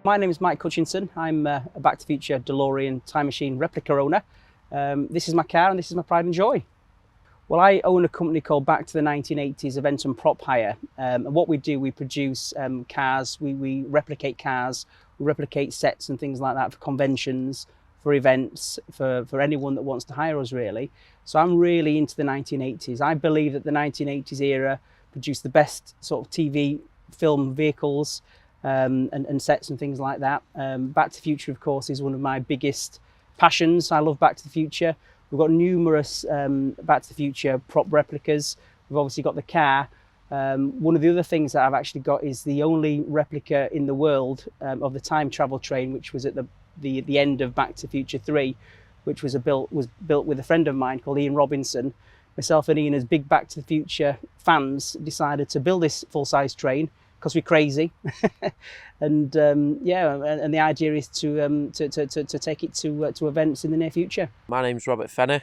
My name is Mike Hutchinson. I'm a Back to the Future DeLorean time machine replica owner. This is my car and this is my pride and joy. Well, I own a company called Back to the 1980s Event and Prop Hire. And what we do, we produce cars, we replicate cars, we replicate sets and things like that for conventions, for events, for anyone that wants to hire us, really. So I'm really into the 1980s. I believe that the 1980s era produced the best sort of TV film vehicles and sets and things like that. Back to the Future, of course, is one of my biggest passions. I love Back to the Future. We've got numerous Back to the Future prop replicas. We've obviously got the car. One of the other things that I've actually got is the only replica in the world of the time travel train, which was at the end of Back to the Future 3, which was built with a friend of mine called Ian Robinson. Myself and Ian, as big Back to the Future fans, decided to build this full-size train because we're crazy. And the idea is to take it to events in the near future. My name's Robert Fenner.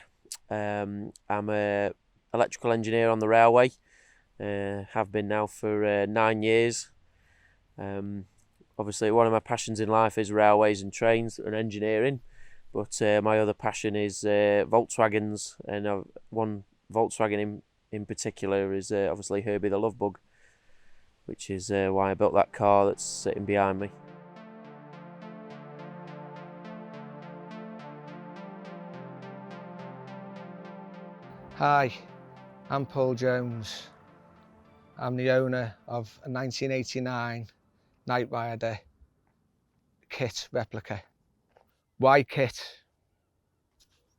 I'm an electrical engineer on the railway. Have been now for 9 years. Obviously, one of my passions in life is railways and trains and engineering, but my other passion is Volkswagens, and one Volkswagen in particular is obviously Herbie the Love Bug, which is why I built that car that's sitting behind me. Hi, I'm Paul Jones. I'm the owner of a 1989 Knight Rider KITT replica. Why KITT?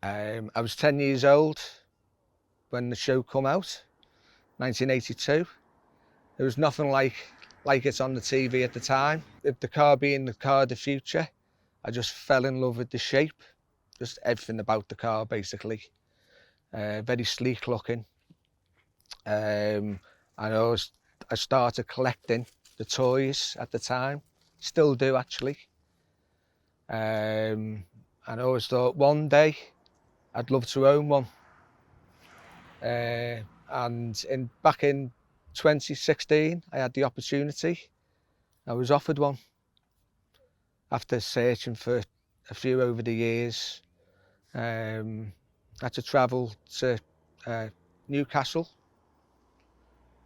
I was 10 years old when the show come out, 1982. There was nothing like it on the TV at the time. If the car being the car of the future, I just fell in love with the shape, just everything about the car basically. Very sleek looking. I started collecting the toys at the time, still do actually. And I always thought one day I'd love to own one. And back in 2016, I had the opportunity. I was offered one after searching for a few over the years. I had to travel to Newcastle,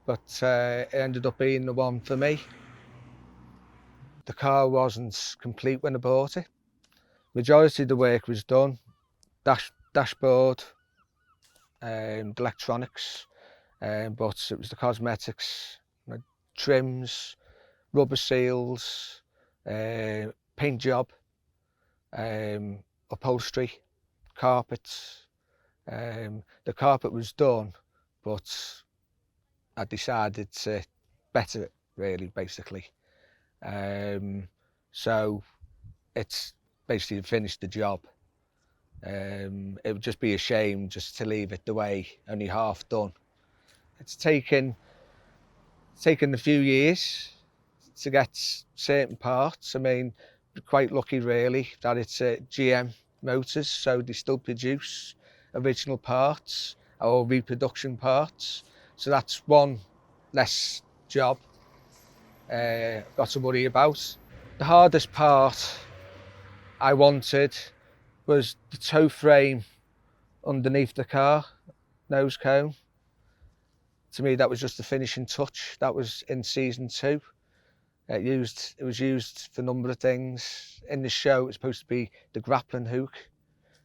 but it ended up being the one for me. The car wasn't complete when I bought it. Majority of the work was done, dashboard, the electronics, but it was the cosmetics, trims, rubber seals, paint job, upholstery, carpets. The carpet was done, but I decided to better it, really, basically. So it's basically finished the job. It would just be a shame just to leave it the way, only half done. It's taken a few years to get certain parts. I mean, quite lucky really that it's GM Motors, so they still produce original parts or reproduction parts. So that's one less job got to worry about. The hardest part I wanted was the toe frame underneath the car, nose cone. To me, that was just the finishing touch. That was in season 2. It was used for a number of things. In the show, it was supposed to be the grappling hook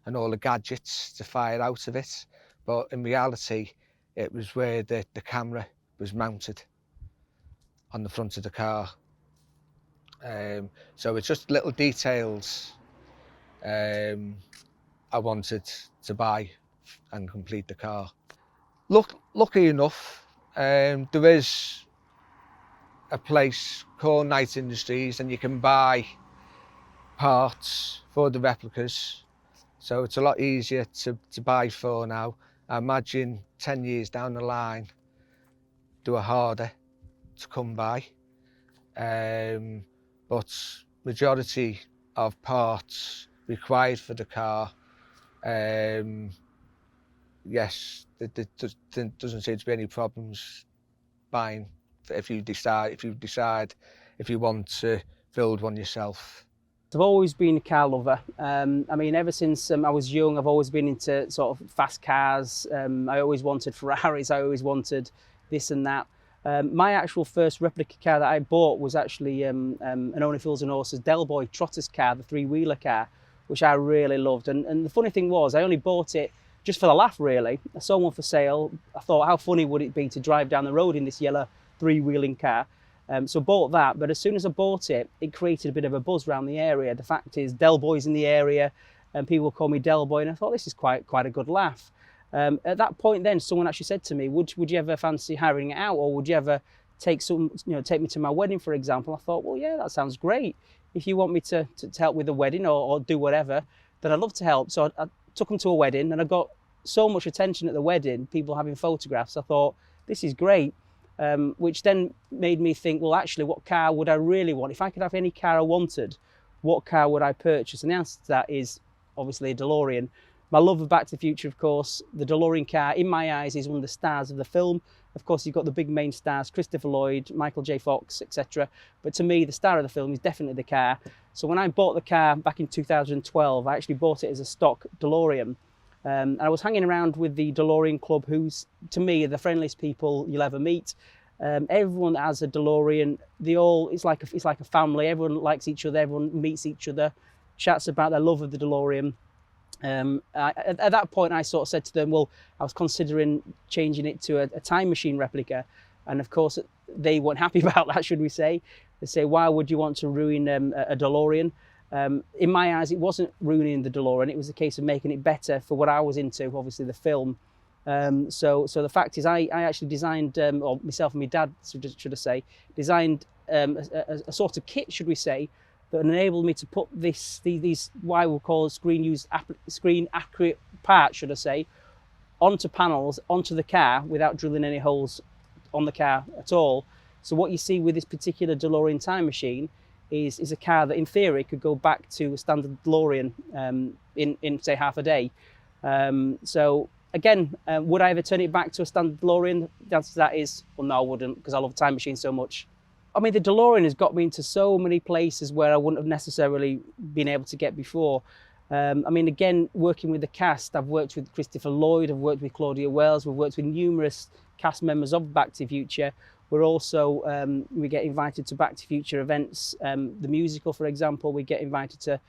and all the gadgets to fire out of it. But in reality, it was where the camera was mounted on the front of the car. So it's just little details I wanted to buy and complete the car. Lucky enough, there is a place called Knight Industries and you can buy parts for the replicas. So it's a lot easier to buy for now. I imagine 10 years down the line, they were harder to come by. But majority of parts required for the car, yes, there doesn't seem to be any problems buying if you decide if you want to build one yourself? I've always been a car lover. I mean, ever since I was young, I've always been into sort of fast cars. I always wanted Ferraris. I always wanted this and that. My actual first replica car that I bought was actually an Owner Fools and Horses Del Boy Trotter's car, the three-wheeler car, which I really loved. And the funny thing was, I only bought it just for the laugh, really. I saw one for sale. I thought, how funny would it be to drive down the road in this yellow three-wheeling car? So bought that, but as soon as I bought it, it created a bit of a buzz around the area. The fact is, Del Boy's in the area, and people call me Del Boy, and I thought this is quite a good laugh. At that point, then someone actually said to me, "Would you ever fancy hiring it out, or would you ever take me to my wedding, for example?" I thought, well, yeah, that sounds great. If you want me to help with the wedding or do whatever, then I'd love to help. So I took them to a wedding, and I got so much attention at the wedding, people having photographs. I thought, this is great. Which then made me think, well, actually, what car would I really want? If I could have any car I wanted, what car would I purchase? And the answer to that is obviously a DeLorean. My love of Back to the Future, of course, the DeLorean car, in my eyes, is one of the stars of the film. Of course, you've got the big main stars, Christopher Lloyd, Michael J. Fox, etc. But to me, the star of the film is definitely the car. So when I bought the car back in 2012, I actually bought it as a stock DeLorean. And I was hanging around with the DeLorean Club, who's, to me, are the friendliest people you'll ever meet. Everyone that has a DeLorean, it's like a family. Everyone likes each other. Everyone meets each other, chats about their love of the DeLorean. At that point, I sort of said to them, well, I was considering changing it to a time machine replica. And of course, they weren't happy about that, should we say. They say, why would you want to ruin a DeLorean? In my eyes, it wasn't ruining the DeLorean. It was a case of making it better for what I was into, obviously the film. So the fact is, I actually designed, or myself and my dad, should I say, designed a sort of kit, should we say, that enabled me to put these what I would call screen accurate parts, should I say, onto panels, onto the car without drilling any holes on the car at all. So what you see with this particular DeLorean time machine is a car that in theory could go back to a standard DeLorean in say half a day. So again, would I ever turn it back to a standard DeLorean? The answer to that is, well, no, I wouldn't, because I love time machines so much. I mean, the DeLorean has got me into so many places where I wouldn't have necessarily been able to get before. I mean, again, working with the cast, I've worked with Christopher Lloyd, I've worked with Claudia Wells, we've worked with numerous cast members of Back to the Future. We're also, we get invited to Back to the Future events, the musical, for example, we get invited to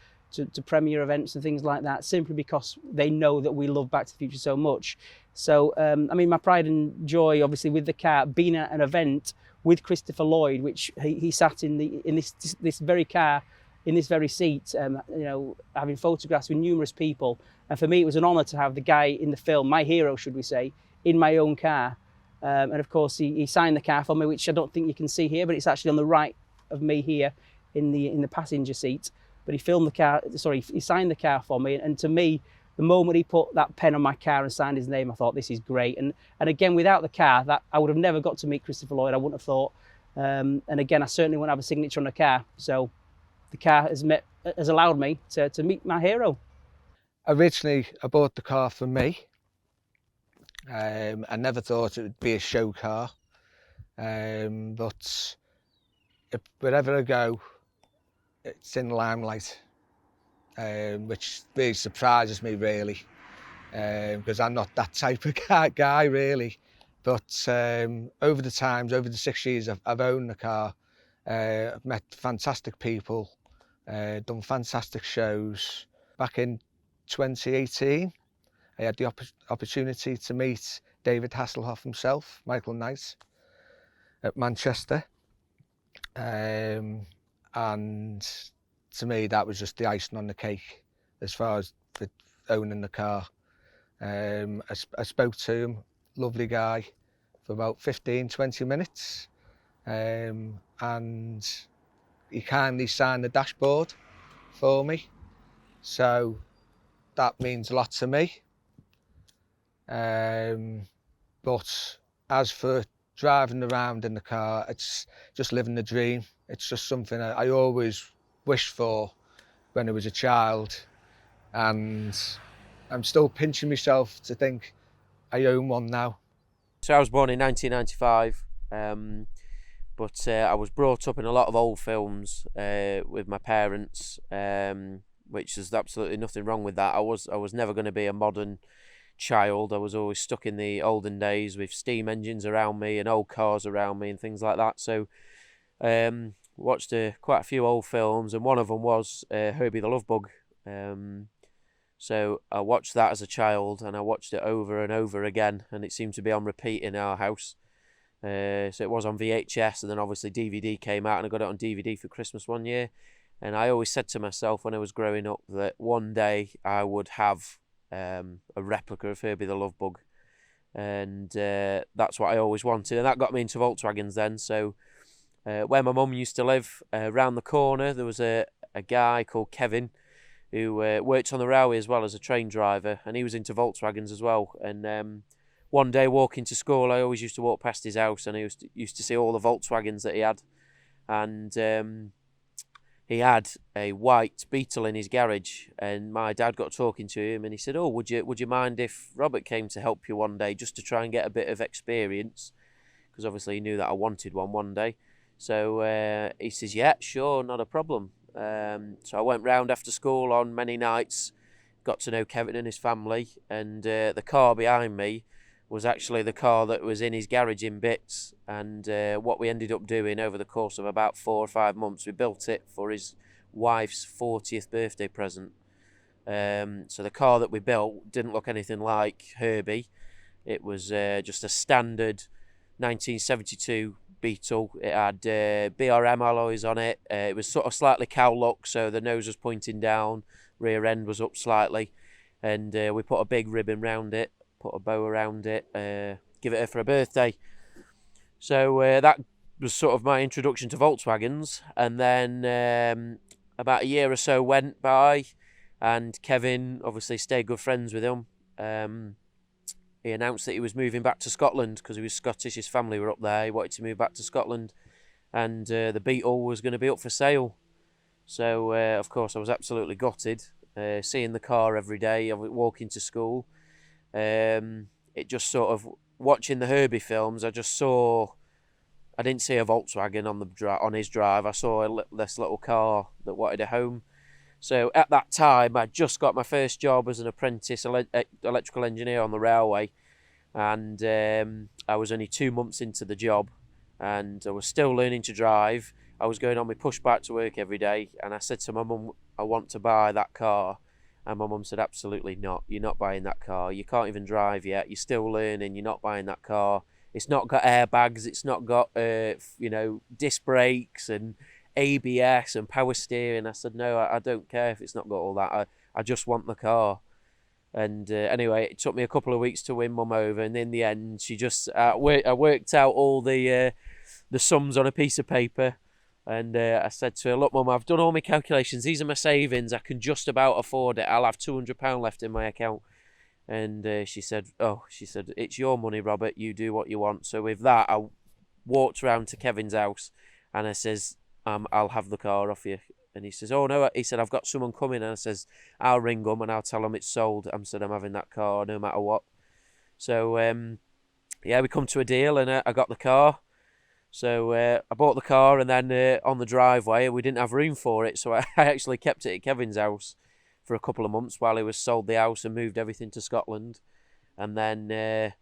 premiere events and things like that, simply because they know that we love Back to the Future so much. So, I mean, my pride and joy, obviously, with the car, being at an event with Christopher Lloyd, which he sat in this very car, in this very seat, you know, having photographs with numerous people. And for me, it was an honour to have the guy in the film, my hero, should we say, in my own car. And of course, he signed the car for me, which I don't think you can see here, but it's actually on the right of me here in the passenger seat. But he signed the car for me. And to me, the moment he put that pen on my car and signed his name, I thought, this is great. And again, without the car, that I would have never got to meet Christopher Lloyd. I wouldn't have thought. And again, I certainly wouldn't have a signature on the car. So the car has allowed me to meet my hero. Originally, I bought the car for me. I never thought it would be a show car. But wherever I go, it's in the limelight. Which really surprises me, really, because I'm not that type of guy, really. But over the 6 years I've owned the car, I've met fantastic people, done fantastic shows. Back in 2018, I had the opportunity to meet David Hasselhoff himself, Michael Knight, at Manchester, and to me, that was just the icing on the cake as far as owning the car. I spoke to him, lovely guy, for about 15-20 minutes, and he kindly signed the dashboard for me. So that means a lot to me. But as for driving around in the car, it's just living the dream. It's just something I always wished for when I was a child, and I'm still pinching myself to think I own one now. So I was born in 1995. But I was brought up in a lot of old films with my parents, which is absolutely nothing wrong with that. I was never going to be a modern child. I was always stuck in the olden days with steam engines around me and old cars around me and things like that. So watched quite a few old films, and one of them was Herbie the Love Bug. So I watched that as a child, and I watched it over and over again, and it seemed to be on repeat in our house. So it was on VHS, and then obviously DVD came out, and I got it on DVD for Christmas one year. And I always said to myself when I was growing up that one day I would have a replica of Herbie the Love Bug, and that's what I always wanted, and that got me into Volkswagens then. So where my mum used to live, round the corner, there was a guy called Kevin who worked on the railway as well as a train driver, and he was into Volkswagens as well. And one day walking to school, I always used to walk past his house, and I used to see all the Volkswagens that he had. And he had a white Beetle in his garage, and my dad got talking to him, and he said, "Oh, would you mind if Robert came to help you one day, just to try and get a bit of experience?" Because obviously he knew that I wanted one day. So he says, "Yeah, sure, not a problem." So I went round after school on many nights, got to know Kevin and his family, and the car behind me was actually the car that was in his garage in bits. And what we ended up doing over the course of about 4 or 5 months, we built it for his wife's 40th birthday present. So the car that we built didn't look anything like Herbie. It was just a standard 1972 Beetle. It had BRM alloys on it. It was sort of slightly cow look, so the nose was pointing down, rear end was up slightly, and we put a big ribbon round it, put a bow around it, give it her for a birthday. So that was sort of my introduction to Volkswagens. And then about a year or so went by, and Kevin obviously stayed good friends with him. He announced that he was moving back to Scotland because he was Scottish, his family were up there. He wanted to move back to Scotland, and the Beetle was going to be up for sale. So of course I was absolutely gutted, seeing the car every day, walking to school. It just sort of, watching the Herbie films, I didn't see a Volkswagen on his drive. I saw this little car that wanted a home. So at that time, I just got my first job as an apprentice electrical engineer on the railway, and I was only 2 months into the job, and I was still learning to drive. I was going on my push bike to work every day, and I said to my mum, "I want to buy that car." And my mum said, "Absolutely not. You're not buying that car. You can't even drive yet. You're still learning. You're not buying that car. It's not got airbags. It's not got disc brakes and ABS and power steering." I said, "No, I don't care if it's not got all that. I just want the car." And anyway, it took me a couple of weeks to win mum over, and in the end, she just I worked out all the sums on a piece of paper, and I said to her, "Look, Mum, I've done all my calculations. These are my savings. I can just about afford it. I'll have £200 left in my account." And she said, "It's your money, Robert. You do what you want." So with that, I walked round to Kevin's house, and I says, "I'll have the car off you." And he says, "Oh no," he said, "I've got someone coming." And I says, "I'll ring them and I'll tell them it's sold." I said, "I'm having that car no matter what." So we come to a deal, and I got the car. So I bought the car, and then on the driveway, we didn't have room for it, so I actually kept it at Kevin's house for a couple of months while he was sold the house and moved everything to Scotland. And then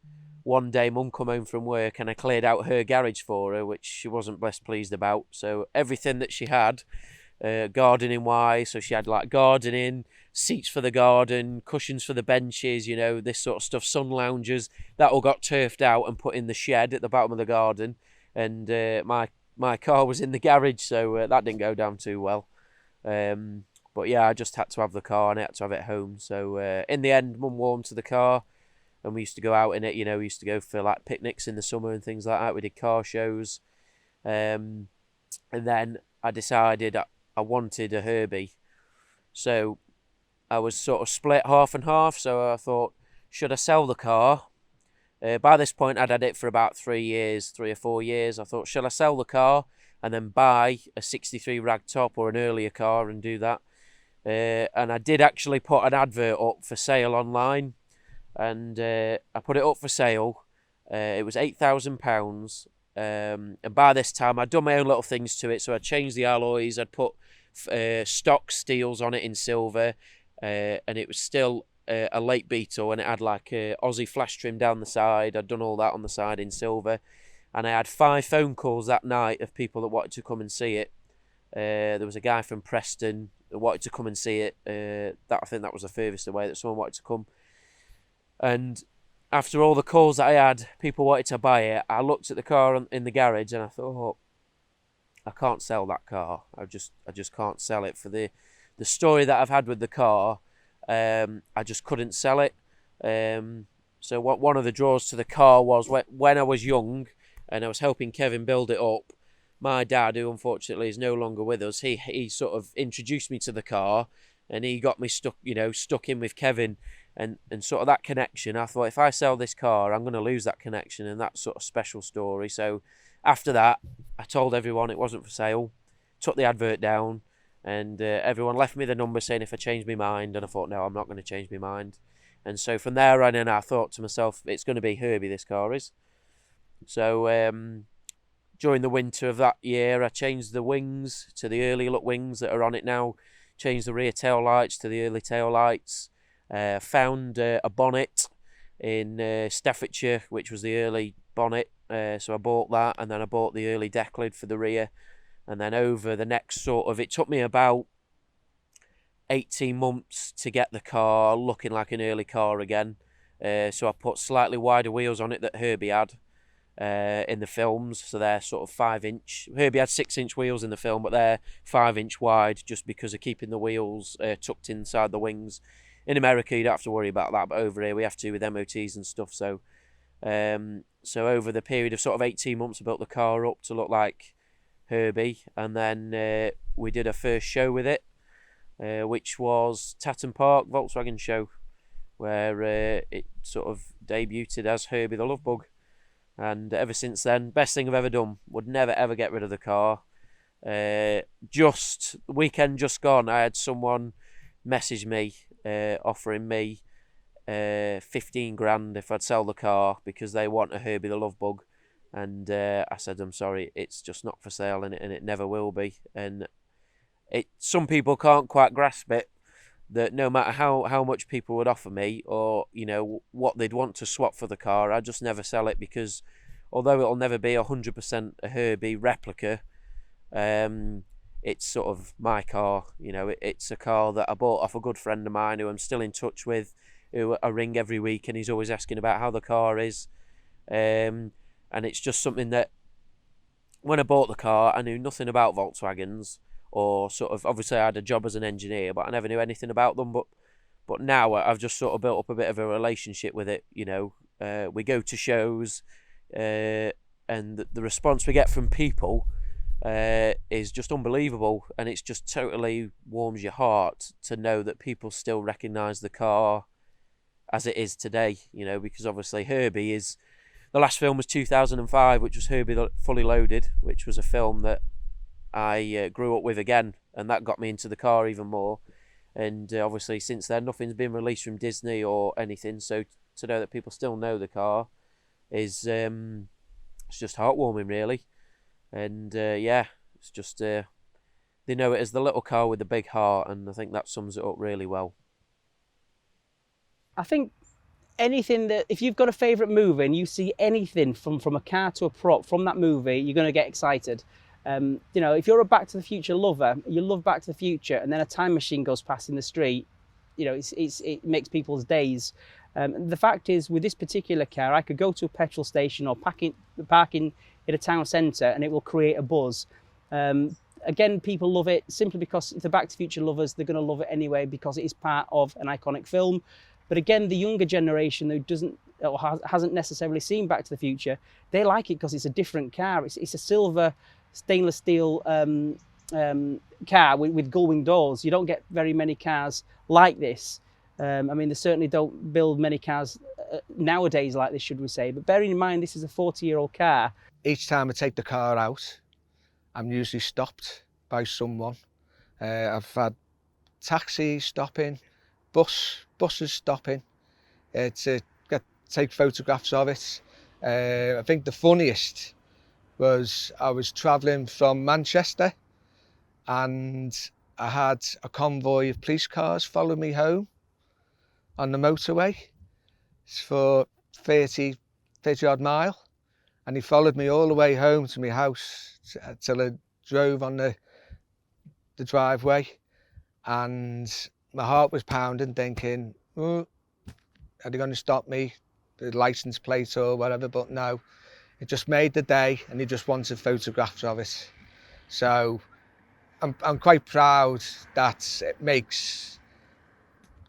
one day Mum come home from work, and I cleared out her garage for her, which she wasn't best pleased about. So everything that she had, gardening wise, so she had like gardening, seats for the garden, cushions for the benches, this sort of stuff, sun loungers, that all got turfed out and put in the shed at the bottom of the garden. And my car was in the garage, so that didn't go down too well. But yeah, I just had to have the car, and I had to have it home. So in the end, Mum warmed to the car, and we used to go out in it. We used to go for like picnics in the summer and things like that. We did car shows, and then I decided I wanted a Herbie. So I was sort of split half and half. So I thought, should I sell the car? By this point, I'd had it for about 3 or 4 years. I thought, shall I sell the car and then buy a 63 ragtop or an earlier car and do that? And I did actually put an advert up for sale online, and I put it up for sale. It was £8,000, And by this time, I'd done my own little things to it. So I changed the alloys. I'd put stock steels on it in silver, and it was still a late Beetle, and it had like Aussie flash trim down the side. I'd done all that on the side in silver, and I had 5 phone calls that night of people that wanted to come and see it. There was a guy from Preston that wanted to come and see it. I think that was the furthest away that someone wanted to come. And after all the calls that I had, people wanted to buy it. I looked at the car in the garage and I thought, I can't sell that car. I just can't sell it for the story that I've had with the car. I just couldn't sell it. So one of the draws to the car was when I was young and I was helping Kevin build it up. My dad, who unfortunately is no longer with us, he sort of introduced me to the car, and he got me stuck in with Kevin, and sort of that connection. I thought, if I sell this car, I'm going to lose that connection and that sort of special story. So after that, I told everyone it wasn't for sale, took the advert down, and everyone left me the number saying if I changed my mind, and I thought, no, I'm not going to change my mind. And so from there on in, I thought to myself, it's going to be Herbie, this car is. So during the winter of that year, I changed the wings to the early look wings that are on it now, changed the rear tail lights to the early tail lights, found a bonnet in Staffordshire, which was the early bonnet, so I bought that, and then I bought the early deck lid for the rear, and then over the next it took me about 18 months to get the car looking like an early car again. So I put slightly wider wheels on it that Herbie had in the films, so they're sort of 5-inch. Herbie had 6-inch wheels in the film, but they're 5-inch wide just because of keeping the wheels tucked inside the wings. In America, you don't have to worry about that, but over here we have to with MOTs and stuff. So over the period of sort of 18 months, I built the car up to look like Herbie, and then we did a first show with it, which was Tatton Park Volkswagen show, where it sort of debuted as Herbie the Love Bug. And ever since then, best thing I've ever done. Would never ever get rid of the car. Just weekend just gone, I had someone message me offering me 15 grand if I'd sell the car because they want a Herbie the Love Bug, and I said, I'm sorry, it's just not for sale, and it never will be. And some people can't quite grasp it, that no matter how much people would offer me, or what they'd want to swap for the car, I just never sell it, because although it'll never be 100% a Herbie replica, it's sort of my car. It's a car that I bought off a good friend of mine who I'm still in touch with, who I ring every week, and he's always asking about how the car is. And it's just something that, when I bought the car, I knew nothing about Volkswagens, or sort of, obviously I had a job as an engineer, but I never knew anything about them. But now I've just sort of built up a bit of a relationship with it. We go to shows, and the response we get from people is just unbelievable, and it's just totally warms your heart to know that people still recognise the car as it is today. Because obviously Herbie is, the last film was 2005, which was Herbie Fully Loaded, which was a film that I grew up with again, and that got me into the car even more. And obviously since then nothing's been released from Disney or anything, so to know that people still know the car is it's just heartwarming, really. And it's just they know it as the little car with the big heart, and I think that sums it up really well. I think anything that, if you've got a favourite movie and you see anything from a car to a prop from that movie, you're going to get excited. If you're a Back to the Future lover, you love Back to the Future, and then a time machine goes past in the street, it makes people's days. The fact is, with this particular car, I could go to a petrol station or parking in a town centre, and it will create a buzz. Again, people love it simply because if they're Back to the Future lovers, they're going to love it anyway because it is part of an iconic film. But again, the younger generation who doesn't or hasn't necessarily seen Back to the Future, they like it because it's a different car. It's a silver stainless steel car with gull-wing doors. You don't get very many cars like this. They certainly don't build many cars nowadays like this, should we say. But bearing in mind, this is a 40-year-old car. Each time I take the car out, I'm usually stopped by someone. I've had taxis stopping, buses stopping to take photographs of it. I think the funniest was I was travelling from Manchester, and I had a convoy of police cars follow me home on the motorway for 30 odd mile, and he followed me all the way home to my house till I drove on the driveway, and my heart was pounding, thinking, oh, are they going to stop me, the license plate or whatever? But no, it just made the day, and he just wanted photographs of it. So I'm quite proud that it makes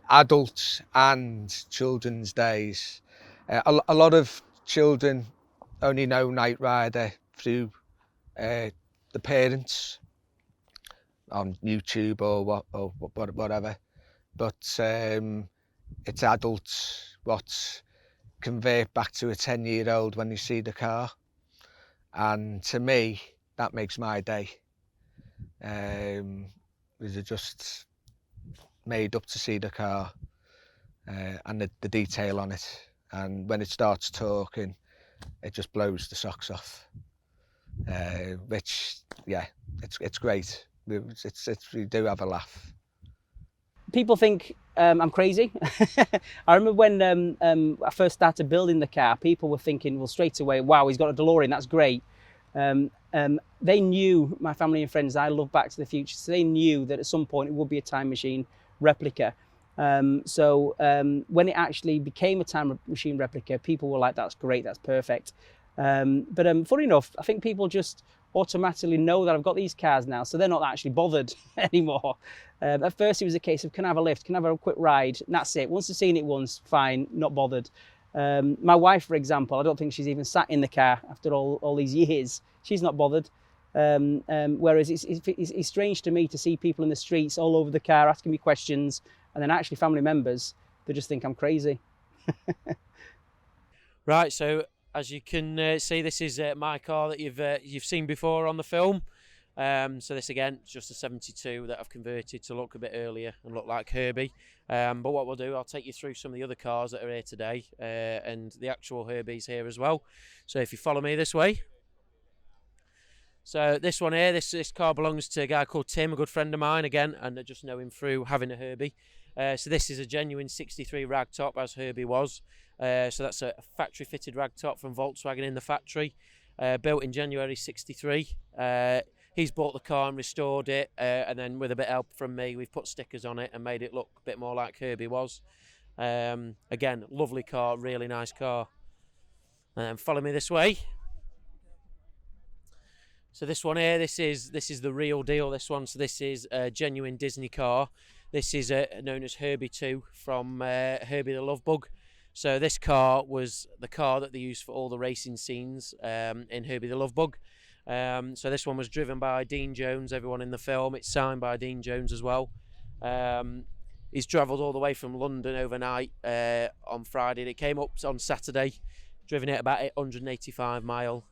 adults and children's days. A lot of children only know Knight Rider through the parents on YouTube or whatever, but it's adults what convert back to a 10-year-old when they see the car, and to me that makes my day. Is it just made up to see the car and the detail on it, and when it starts talking, it just blows the socks off. Which, yeah, it's great. We do have a laugh. People think I'm crazy. I remember when I first started building the car, people were thinking, well, straight away, wow, he's got a DeLorean, that's great. They knew, my family and friends, I love Back to the Future, so they knew that at some point it would be a time machine replica. So when it actually became a time machine replica, people were like, that's great, that's perfect. But funny enough, I think people just automatically know that I've got these cars now, so they're not actually bothered anymore. At first it was a case of, can I have a lift, can I have a quick ride, and that's it. Once I've seen it once, fine, not bothered. My wife, for example, I don't think she's even sat in the car after all these years. She's not bothered. Whereas it's strange to me to see people in the streets all over the car asking me questions, and then actually family members, they just think I'm crazy. Right, so as you can see, this is my car that you've seen before on the film. So this again, it's just a 72 that I've converted to look a bit earlier and look like Herbie. But what we'll do, I'll take you through some of the other cars that are here today, and the actual Herbie's here as well. So if you follow me this way. So this one here, this car belongs to a guy called Tim, a good friend of mine again, and I just know him through having a Herbie. So this is a genuine 63 ragtop, as Herbie was. So that's a factory fitted ragtop from Volkswagen in the factory, built in January 63. He's bought the car and restored it, and then with a bit of help from me, we've put stickers on it and made it look a bit more like Herbie was. Again, lovely car, really nice car. And then follow me this way. So this one here, this is the real deal, this one. So this is a genuine Disney car. This is known as Herbie 2 from Herbie the Love Bug. So this car was the car that they used for all the racing scenes in Herbie the Love Bug. So this one was driven by Dean Jones, everyone in the film. It's signed by Dean Jones as well. He's travelled all the way from London overnight on Friday. It came up on Saturday, driven it about 185 mile.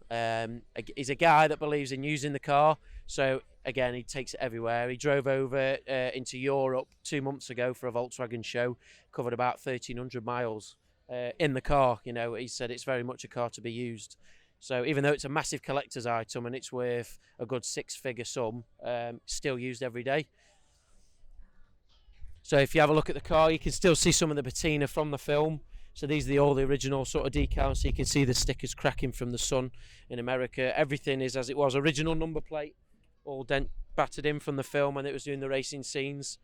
He's a guy that believes in using the car. So again, he takes it everywhere. He drove over into Europe 2 months ago for a Volkswagen show, covered about 1,300 miles in the car. You know, he said it's very much a car to be used. So even though it's a massive collector's item and it's worth a good six-figure sum, still used every day. So if you have a look at the car, you can still see some of the patina from the film. So these are all the original sort of decals. So you can see the stickers cracking from the sun in America. Everything is as it was. Original number plate, all battered in from the film when it was doing the racing scenes.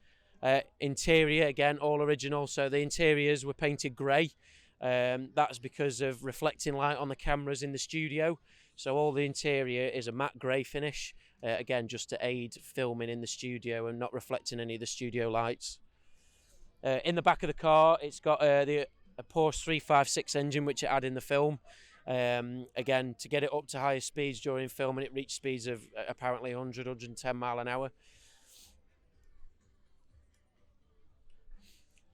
Interior, again, all original. So the interiors were painted grey. That's because of reflecting light on the cameras in the studio. So all the interior is a matte grey finish. Again, just to aid filming in the studio and not reflecting any of the studio lights. In the back of the car, it's got a Porsche 356 engine, which it had in the film. Again, to get it up to higher speeds during filming, it reached speeds of apparently 100, 110 mile an hour.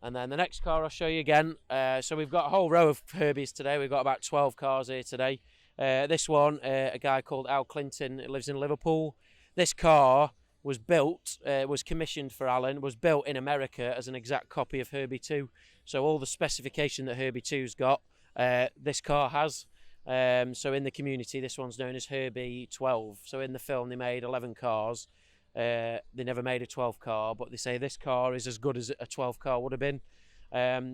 And then the next car I'll show you again. So we've got a whole row of Herbies today. We've got about 12 cars here today. This one, a guy called Al Clinton, lives in Liverpool. This car was built, was commissioned for Alan, was built in America as an exact copy of Herbie 2. So all the specification that Herbie 2's got, this car has. So in the community, this one's known as Herbie 12. So in the film, they made 11 cars. They never made a 12 car, but they say this car is as good as a 12 car would have been.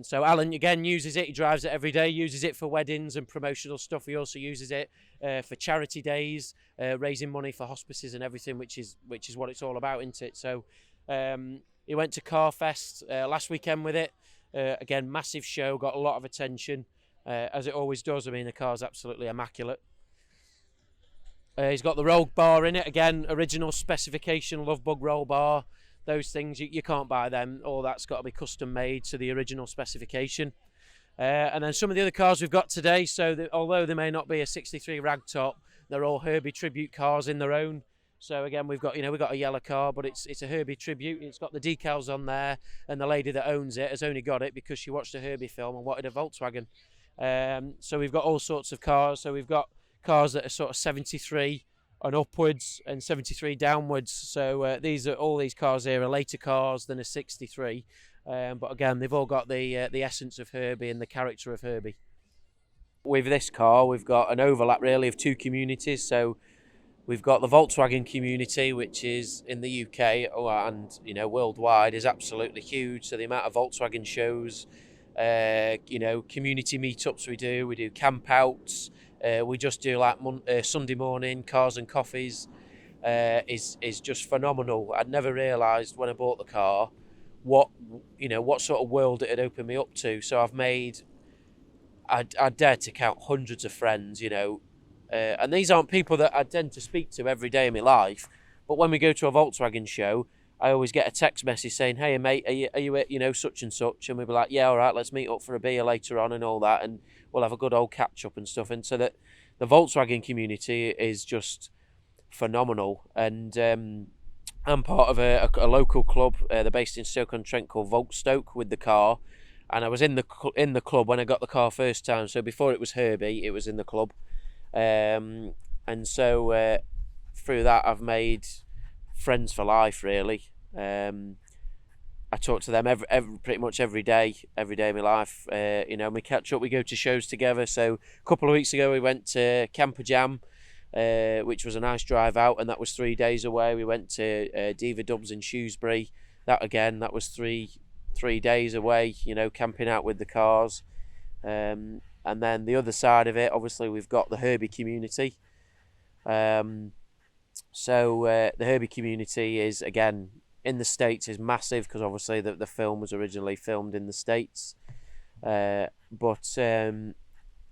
So Alan again uses it. He drives it every day. Uses it for weddings and promotional stuff. He also uses it for charity days, raising money for hospices and everything, which is what it's all about, isn't it? So he went to Carfest last weekend with it. Again, massive show, got a lot of attention, as it always does. I mean, the car's absolutely immaculate. He's got the roll bar in it, again, original specification Lovebug roll bar. Those things, you can't buy them. All that's got to be custom made to the original specification. And then some of the other cars we've got today, so although they may not be a 63 ragtop, they're all Herbie tribute cars in their own. So again, we've got a yellow car, but it's a Herbie tribute. It's got the decals on there, and the lady that owns it has only got it because she watched a Herbie film and wanted a Volkswagen. So we've got all sorts of cars. So we've got cars that are sort of 73 and upwards and 73 downwards. So all these cars here are later cars than a 63. But again, they've all got the essence of Herbie and the character of Herbie. With this car, we've got an overlap really of two communities. So we've got the Volkswagen community, which is in the UK and worldwide is absolutely huge. So the amount of Volkswagen shows, community meetups we do camp outs. We just do like Sunday morning cars and coffees. Is just phenomenal. I'd never realised when I bought the car what sort of world it had opened me up to. So I dare to count hundreds of friends, and these aren't people that I tend to speak to every day in my life. But when we go to a Volkswagen show, I always get a text message saying, "Hey mate, are you at such and such?" And we'll be like, "Yeah, all right, let's meet up for a beer later on," and all that, and we'll have a good old catch up and stuff. And so that the Volkswagen community is just phenomenal. And I'm part of a local club. They're based in Stoke-on-Trent called Volkstoke with the car. And I was in the club when I got the car first time. So before it was Herbie, it was in the club. And so through that, I've made friends for life, really. I talk to them pretty much every day in my life. We catch up, we go to shows together. So a couple of weeks ago, we went to Camper Jam, which was a nice drive out, and that was 3 days away. We went to Diva Dubs in Shrewsbury. That was three days away, camping out with the cars. And then the other side of it, obviously, we've got the Herbie community. So the Herbie community is, again, in the States is massive because obviously the film was originally filmed in the States. But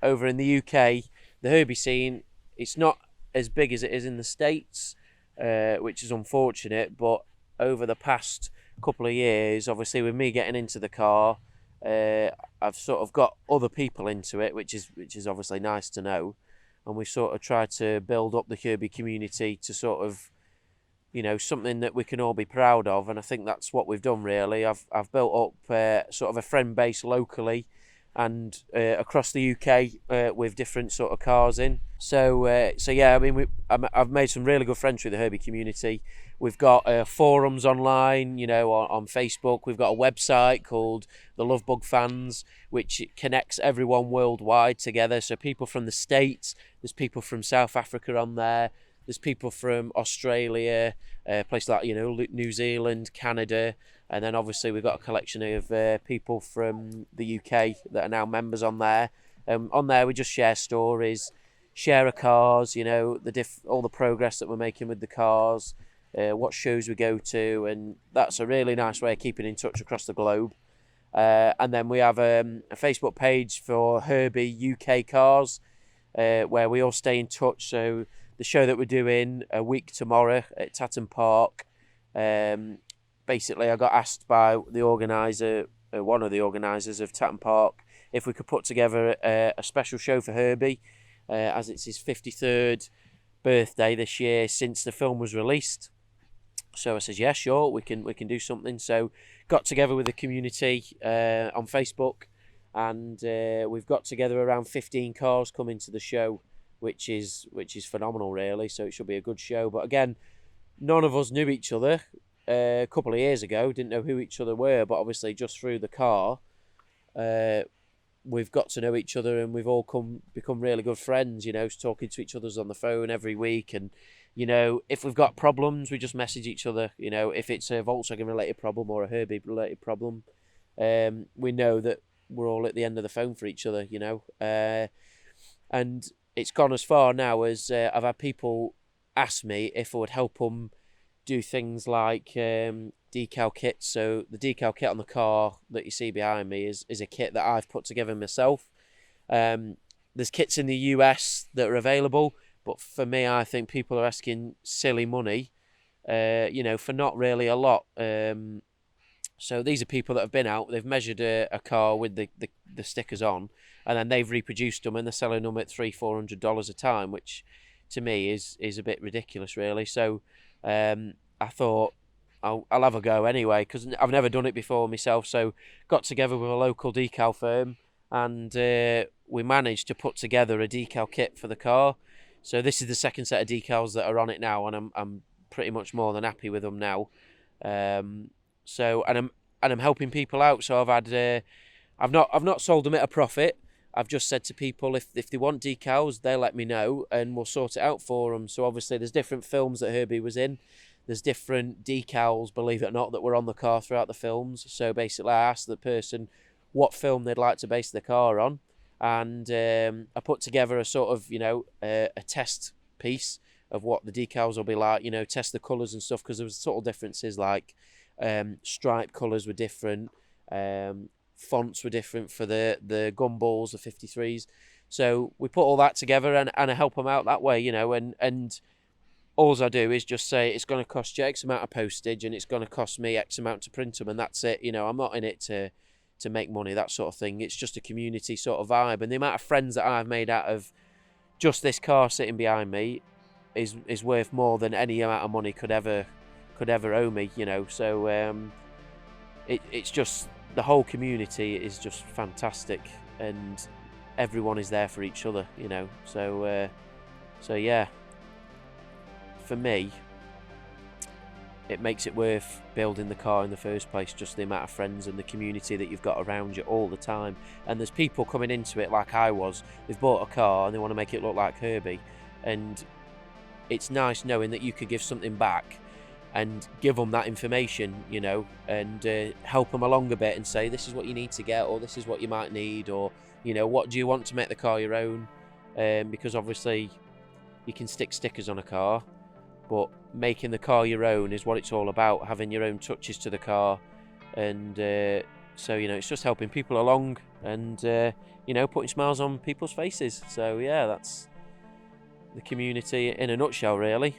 over in the UK, the Herbie scene, it's not as big as it is in the States, which is unfortunate. But over the past couple of years, obviously with me getting into the car, I've sort of got other people into it, which is obviously nice to know. And we sort of try to build up the Herbie community to sort of, something that we can all be proud of. And I think that's what we've done, really. I've built up sort of a friend base locally and across the UK with different sort of cars in. So yeah, I mean, I've made some really good friends with the Herbie community. We've got forums online, on Facebook. We've got a website called the Lovebug Fans, which connects everyone worldwide together. So people from the States, there's people from South Africa on there. There's people from Australia, places like, New Zealand, Canada. And then obviously we've got a collection of people from the UK that are now members on there. On there we just share stories, share our cars, all the progress that we're making with the cars, what shows we go to, and that's a really nice way of keeping in touch across the globe. And then we have a Facebook page for Herbie UK Cars, where we all stay in touch. So the show that we're doing a week tomorrow at Tatton Park, basically I got asked by the organizer, one of the organisers of Tatton Park, if we could put together a special show for Herbie, as it's his 53rd birthday this year since the film was released. So I says, yeah, sure, we can do something. So got together with the community on Facebook, and we've got together around 15 cars coming to the show, which is phenomenal, really. So it should be a good show. But again, none of us knew each other a couple of years ago, didn't know who each other were, but obviously just through the car, we've got to know each other, and we've all become really good friends, you know, talking to each other on the phone every week. And, you know, if we've got problems, we just message each other. You know, if it's a Volkswagen related problem or a Herbie related problem, we know that we're all at the end of the phone for each other, you know. And it's gone as far now as I've had people ask me if I would help them do things like decal kits. So the decal kit on the car that you see behind me is a kit that I've put together myself. There's kits in the US that are available, but for me, I think people are asking silly money, you know, for not really a lot. So these are people that have been out, they've measured a car with the stickers on, and then they've reproduced them, and they're selling them at $300-400 a time, which to me is a bit ridiculous, really. So I thought I'll have a go anyway, because I've never done it before myself. So got together with a local decal firm, and we managed to put together a decal kit for the car. So this is the second set of decals that are on it now, and I'm pretty much more than happy with them now. So I'm helping people out. So I've had I've not sold them at a profit. I've just said to people, if they want decals, they'll let me know and we'll sort it out for them. So obviously there's different films that Herbie was in. There's different decals, believe it or not, that were on the car throughout the films. So basically I asked the person what film they'd like to base the car on. And I put together a sort of, you know, a test piece of what the decals will be like, you know, test the colours and stuff, because there was subtle differences, like stripe colours were different, fonts were different for the gumballs, the 53s. So we put all that together, and I help them out that way, you know, and all I do is just say it's going to cost you X amount of postage, and it's going to cost me X amount to print them, and that's it. You know, I'm not in it to make money, that sort of thing. It's just a community sort of vibe, and the amount of friends that I've made out of just this car sitting behind me is worth more than any amount of money could ever owe me, you know. So it's just, the whole community is just fantastic, and everyone is there for each other, you know. So yeah, for me, it makes it worth building the car in the first place, just the amount of friends and the community that you've got around you all the time. And there's people coming into it like I was. They've bought a car and they want to make it look like Herbie, and it's nice knowing that you could give something back and give them that information, you know, and help them along a bit and say, this is what you need to get, or this is what you might need, or, you know, what do you want to make the car your own? Because obviously you can stick stickers on a car, but making the car your own is what it's all about, having your own touches to the car. And so, you know, it's just helping people along and, you know, putting smiles on people's faces. So yeah, that's the community in a nutshell, really.